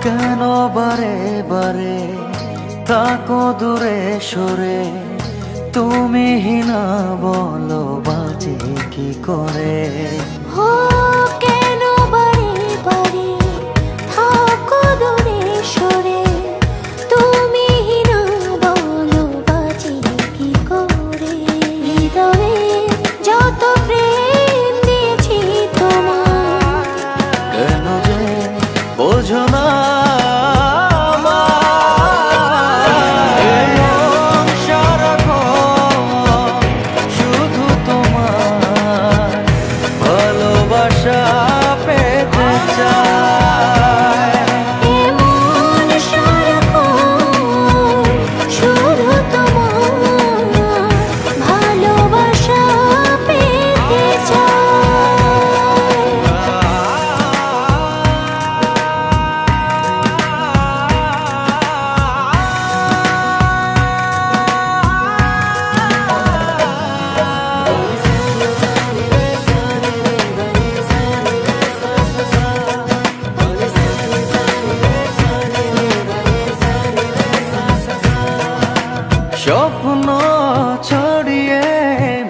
কেন বারে বারে তাকো দূরে সরে, তুমি না বলো বাঁচি কি করে। ও কেন বারে বারে থাকো দূরে সরে, তুমি না বলো বাঁচি কি করে। হৃদয়ে যত প্রেম দিয়েছি তোমার, কেন যে বোঝো না স্বপ্ন ছড়িয়ে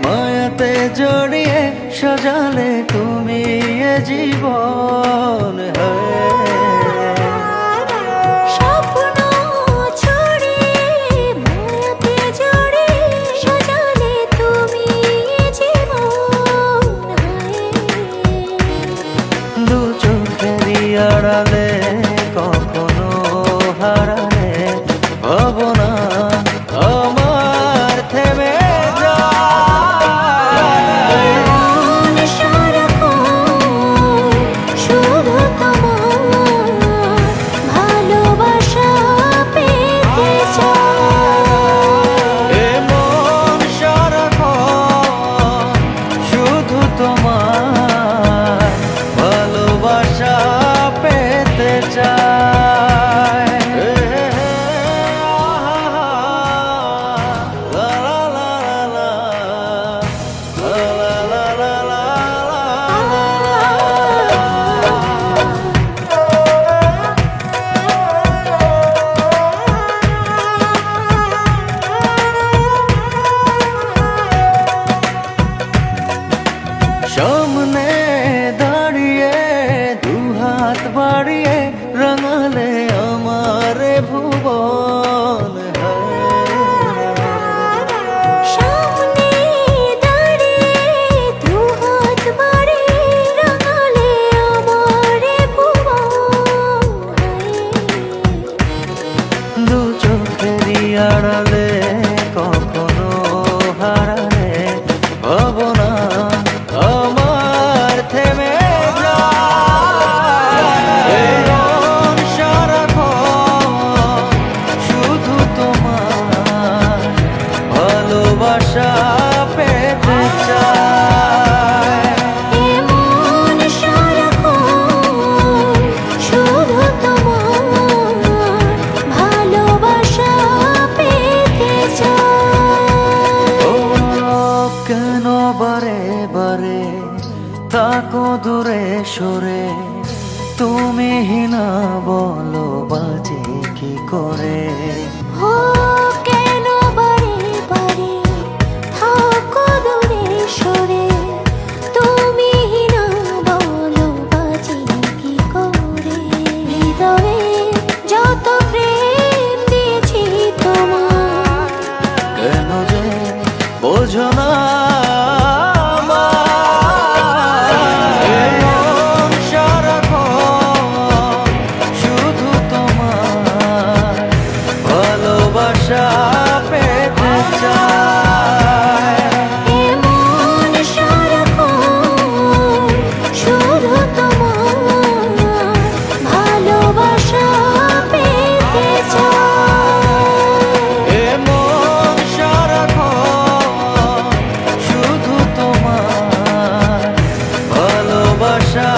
মায়াতে জড়িয়ে সাজালে তুমি এ জীবন। স্বপ্ন ছড়িয়ে মায়াতে জড়িয়ে সাজালে তুমি এ জীবন। দু চোখেরই আড়ালে কখনো হারালে ভাবনা আমার থেমে যায়। শুধু তোমার ভালোবাসা পেতে চাই। এ মন সারাক্ষণ শুধু তোমার ভালোবাসা পেতে চায়। সামনে দাঁড়িয়ে দুহাত বাড়িয়ে রাঙালে আমার ভুবন। সামনে দাঁড়িয়ে দুহাত বাড়িয়ে রাঙালে আমার ভুবন। দু চোখেরই আড়ালে কখনো হারালে ভাবনা আমার থেমে যায়। সারাক্ষণ শুধু তোমার ভালোবাসা পেতে চায়। এমন সারাক্ষণ শুধু তোমার ভালোবাসা পেতে চাই। ও কেন বারে বারে তাকো দূরে সরে, তুমি না বলো বাঁচি কি করে। ও কেন বারে বারে থাকো দূরে সরে, তুমি না বলো বাঁচি কি করে। হৃদয়ে যত প্রেম দিয়েছি তোমার, কেন যে বোঝো না শুধু তোমার ভালোবাসা পেতে চায়। এমন সারাক্ষণ শুধু তোমার ভালোবাসা পেতে চাই। এমন সারাক্ষণ শুধু তোমার ভালোবাসা